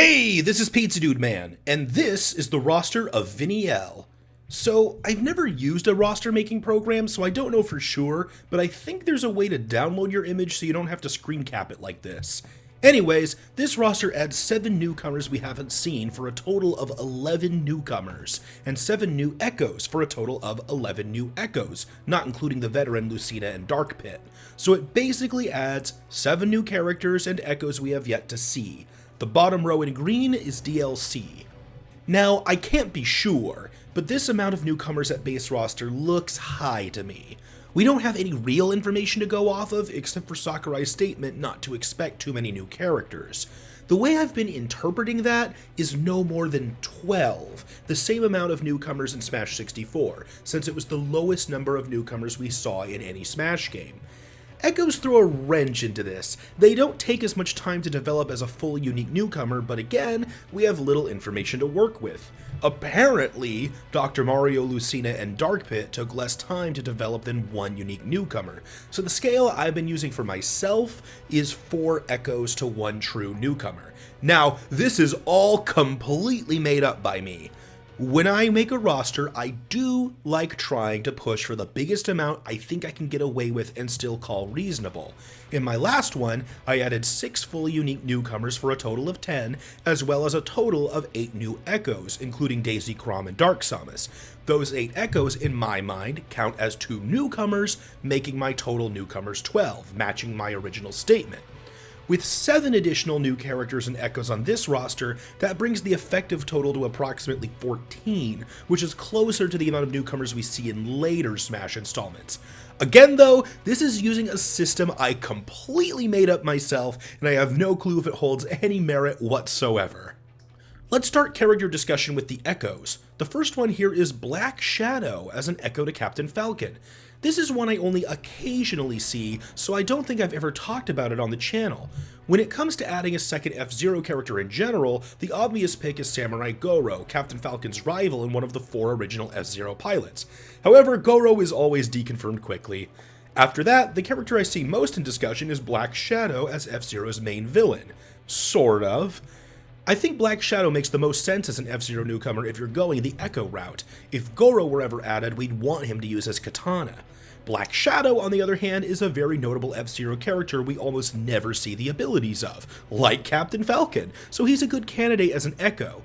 Hey, this is Pizza Dude Man, and this is the roster of Vinny L. So, I've never used a roster making program, so I don't know for sure, but I think there's a way to download your image so you don't have to screen cap it like this. Anyways, this roster adds 7 newcomers we haven't seen for a total of 11 newcomers, and 7 new echoes for a total of 11 new echoes, not including the veteran Lucina and Dark Pit. So it basically adds 7 new characters and echoes we have yet to see. The bottom row in green is DLC. Now, I can't be sure, but this amount of newcomers at base roster looks high to me. We don't have any real information to go off of, except for Sakurai's statement not to expect too many new characters. The way I've been interpreting that is no more than 12, the same amount of newcomers in Smash 64, since it was the lowest number of newcomers we saw in any Smash game. Echoes throw a wrench into this. They don't take as much time to develop as a fully unique newcomer, but again, we have little information to work with. Apparently, Dr. Mario, Lucina, and Dark Pit took less time to develop than one unique newcomer, so the scale I've been using for myself is 4 echoes to 1 true newcomer. Now, this is all completely made up by me. When I make a roster, I do like trying to push for the biggest amount I think I can get away with and still call reasonable. In my last one, I added 6 fully unique newcomers for a total of 10, as well as a total of 8 new echoes, including Daisy, Chrom, and Dark Samus. Those 8 echoes, in my mind, count as 2 newcomers, making my total newcomers 12, matching my original statement. With 7 additional new characters and echoes on this roster, that brings the effective total to approximately 14, which is closer to the amount of newcomers we see in later Smash installments. Again though, this is using a system I completely made up myself, and I have no clue if it holds any merit whatsoever. Let's start character discussion with the echoes. The first one here is Black Shadow as an echo to Captain Falcon. This is one I only occasionally see, so I don't think I've ever talked about it on the channel. When it comes to adding a second F-Zero character in general, the obvious pick is Samurai Goro, Captain Falcon's rival and one of the 4 original F-Zero pilots. However, Goro is always deconfirmed quickly. After that, the character I see most in discussion is Black Shadow as F-Zero's main villain. Sort of. I think Black Shadow makes the most sense as an F-Zero newcomer if you're going the Echo route. If Goro were ever added, we'd want him to use his katana. Black Shadow, on the other hand, is a very notable F-Zero character we almost never see the abilities of, like Captain Falcon, so he's a good candidate as an Echo.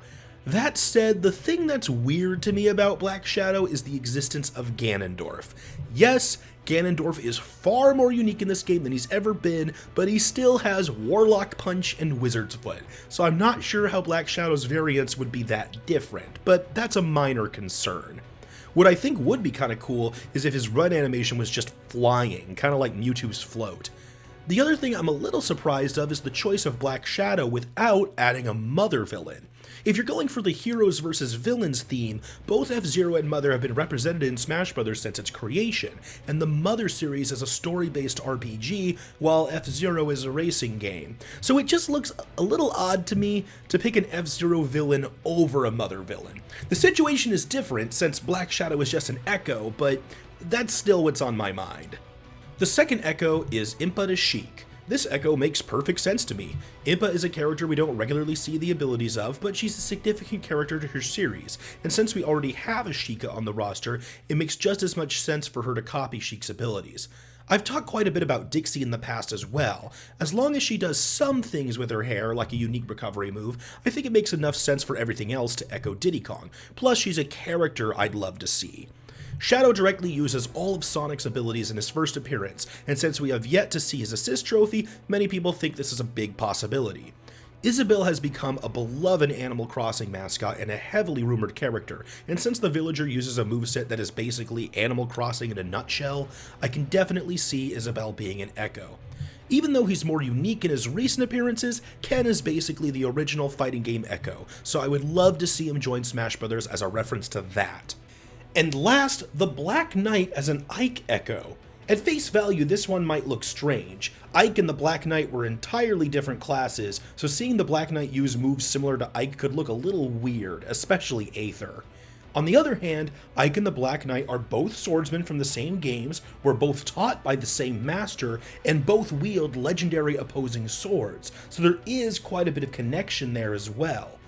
That said, the thing that's weird to me about Black Shadow is the existence of Ganondorf. Yes, Ganondorf is far more unique in this game than he's ever been, but he still has Warlock Punch and Wizard's Foot, so I'm not sure how Black Shadow's variants would be that different, but that's a minor concern. What I think would be kind of cool is if his run animation was just flying, kind of like Mewtwo's float. The other thing I'm a little surprised of is the choice of Black Shadow without adding a Mother villain. If you're going for the heroes versus villains theme, both F-Zero and Mother have been represented in Smash Bros. Since its creation, and the Mother series is a story-based RPG, while F-Zero is a racing game. So it just looks a little odd to me to pick an F-Zero villain over a Mother villain. The situation is different since Black Shadow is just an Echo, but that's still what's on my mind. The second Echo is Impa to Sheik. This Echo makes perfect sense to me. Impa is a character we don't regularly see the abilities of, but she's a significant character to her series, and since we already have a Sheikah on the roster, it makes just as much sense for her to copy Sheik's abilities. I've talked quite a bit about Dixie in the past as well. As long as she does some things with her hair, like a unique recovery move, I think it makes enough sense for everything else to echo Diddy Kong, plus she's a character I'd love to see. Shadow directly uses all of Sonic's abilities in his first appearance, and since we have yet to see his assist trophy, many people think this is a big possibility. Isabelle has become a beloved Animal Crossing mascot and a heavily rumored character, and since the villager uses a moveset that is basically Animal Crossing in a nutshell, I can definitely see Isabelle being an Echo. Even though he's more unique in his recent appearances, Ken is basically the original fighting game Echo, so I would love to see him join Smash Bros. As a reference to that. And last, the Black Knight as an Ike Echo. At face value, this one might look strange. Ike and the Black Knight were entirely different classes, so seeing the Black Knight use moves similar to Ike could look a little weird, especially Aether. On the other hand, Ike and the Black Knight are both swordsmen from the same games, were both taught by the same master, and both wield legendary opposing swords, so there is quite a bit of connection there as well.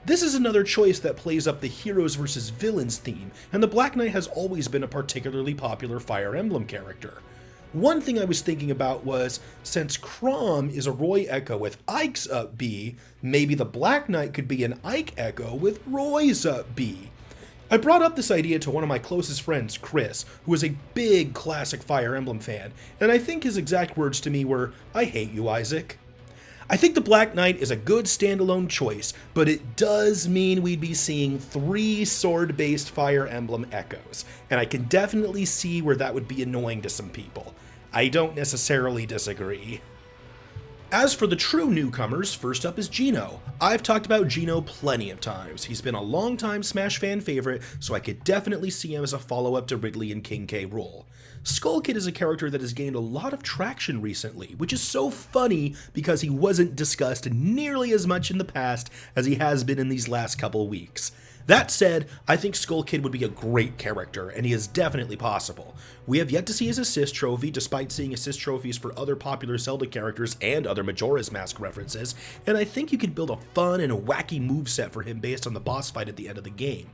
This is another choice that plays up the heroes versus villains theme, and the Black Knight has always been a particularly popular Fire Emblem character. One thing I was thinking about was, since Chrom is a Roy Echo with Ike's up B, maybe the Black Knight could be an Ike Echo with Roy's up B. I brought up this idea to one of my closest friends, Chris, who is a big classic Fire Emblem fan, and I think his exact words to me were, "I hate you, Isaac." I think the Black Knight is a good standalone choice, but it does mean we'd be seeing 3 sword-based Fire Emblem Echoes, and I can definitely see where that would be annoying to some people. I don't necessarily disagree. As for the true newcomers, first up is Geno. I've talked about Geno plenty of times. He's been a long-time Smash fan favorite, so I could definitely see him as a follow-up to Ridley and King K. Rool. Skull Kid is a character that has gained a lot of traction recently, which is so funny because he wasn't discussed nearly as much in the past as he has been in these last couple weeks. That said, I think Skull Kid would be a great character, and he is definitely possible. We have yet to see his assist trophy, despite seeing assist trophies for other popular Zelda characters and other Majora's Mask references, and I think you could build a fun and a wacky moveset for him based on the boss fight at the end of the game.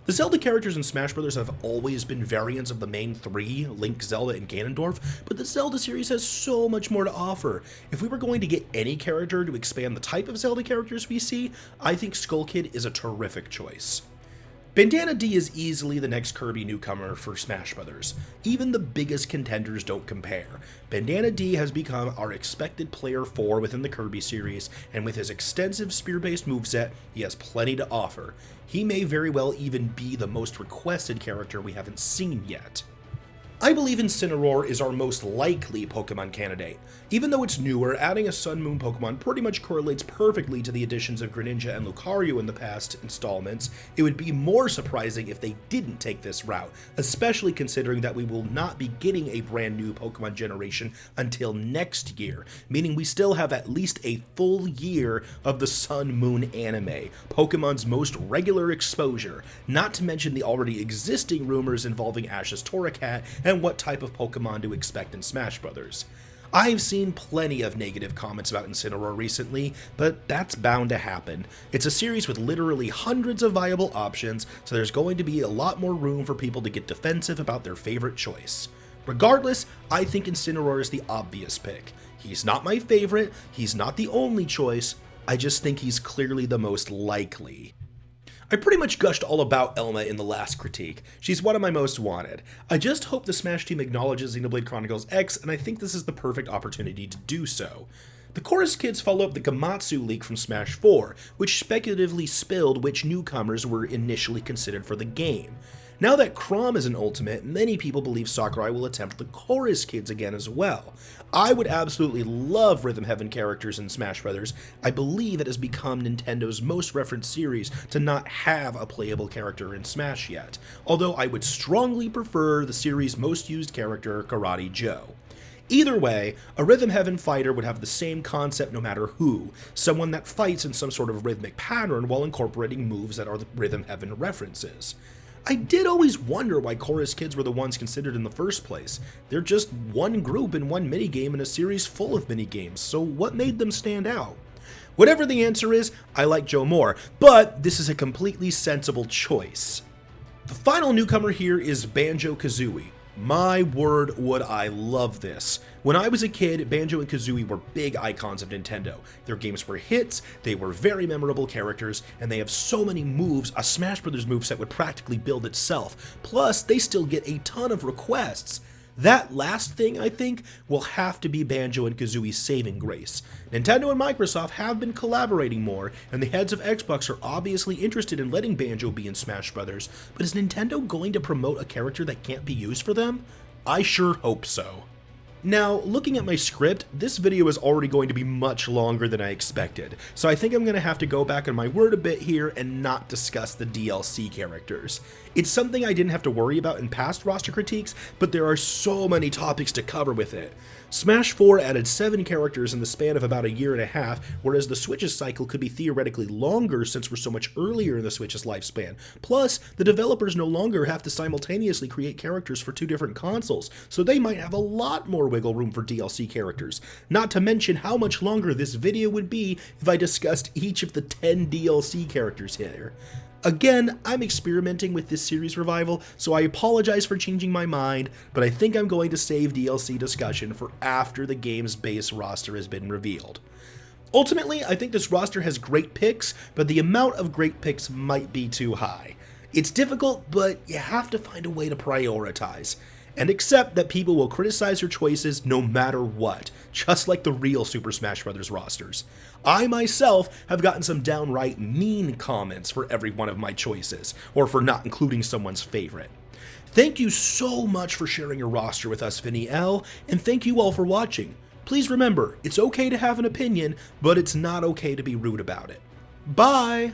The Zelda characters in Smash Bros. Have always been variants of the main 3, Link, Zelda, and Ganondorf, but the Zelda series has so much more to offer. If we were going to get any character to expand the type of Zelda characters we see, I think Skull Kid is a terrific choice. Bandana D is easily the next Kirby newcomer for Smash Bros. Even the biggest contenders don't compare. Bandana D has become our expected player 4 within the Kirby series, and with his extensive spear-based moveset, he has plenty to offer. He may very well even be the most requested character we haven't seen yet. I believe Incineroar is our most likely Pokemon candidate. Even though it's newer, adding a Sun Moon Pokemon pretty much correlates perfectly to the additions of Greninja and Lucario in the past installments. It would be more surprising if they didn't take this route, especially considering that we will not be getting a brand new Pokemon generation until next year, meaning we still have at least a full year of the Sun Moon anime, Pokemon's most regular exposure, not to mention the already existing rumors involving Ash's Torracat and what type of Pokemon to expect in Smash Bros. I've seen plenty of negative comments about Incineroar recently, but that's bound to happen. It's a series with literally hundreds of viable options, so there's going to be a lot more room for people to get defensive about their favorite choice. Regardless, I think Incineroar is the obvious pick. He's not my favorite, he's not the only choice, I just think he's clearly the most likely. I pretty much gushed all about Elma in the last critique. She's one of my most wanted. I just hope the Smash team acknowledges Xenoblade Chronicles X, and I think this is the perfect opportunity to do so. The Chorus Kids follow up the Gamatsu leak from Smash 4, which speculatively spilled which newcomers were initially considered for the game. Now that Chrom is an Ultimate, many people believe Sakurai will attempt the Chorus Kids again as well. I would absolutely love Rhythm Heaven characters in Smash Bros. I believe it has become Nintendo's most referenced series to not have a playable character in Smash yet, although I would strongly prefer the series' most used character, Karate Joe. Either way, a Rhythm Heaven fighter would have the same concept no matter who, someone that fights in some sort of rhythmic pattern while incorporating moves that are the Rhythm Heaven references. I did always wonder why Chorus Kids were the ones considered in the first place. They're just one group in one minigame in a series full of minigames, so what made them stand out? Whatever the answer is, I like Joe more, but this is a completely sensible choice. The final newcomer here is Banjo Kazooie. My word, would I love this. When I was a kid, Banjo and Kazooie were big icons of Nintendo. Their games were hits, they were very memorable characters, and they have so many moves, a Smash Bros. Moveset would practically build itself. Plus, they still get a ton of requests. That last thing, I think, will have to be Banjo and Kazooie's saving grace. Nintendo and Microsoft have been collaborating more, and the heads of Xbox are obviously interested in letting Banjo be in Smash Bros., but is Nintendo going to promote a character that can't be used for them? I sure hope so. Now, looking at my script, this video is already going to be much longer than I expected, so I think I'm going to have to go back on my word a bit here and not discuss the DLC characters. It's something I didn't have to worry about in past roster critiques, but there are so many topics to cover with it. Smash 4 added 7 characters in the span of about a year and a half, whereas the Switch's cycle could be theoretically longer since we're so much earlier in the Switch's lifespan. Plus, the developers no longer have to simultaneously create characters for 2 different consoles, so they might have a lot more wiggle room for DLC characters. Not to mention how much longer this video would be if I discussed each of the 10 DLC characters here. Again, I'm experimenting with this series revival, so I apologize for changing my mind, but I think I'm going to save DLC discussion for after the game's base roster has been revealed. Ultimately, I think this roster has great picks, but the amount of great picks might be too high. It's difficult, but you have to find a way to prioritize. And accept that people will criticize your choices no matter what, just like the real Super Smash Bros. Rosters. I myself have gotten some downright mean comments for every one of my choices, or for not including someone's favorite. Thank you so much for sharing your roster with us, Vinny L, and thank you all for watching. Please remember, it's okay to have an opinion, but it's not okay to be rude about it. Bye!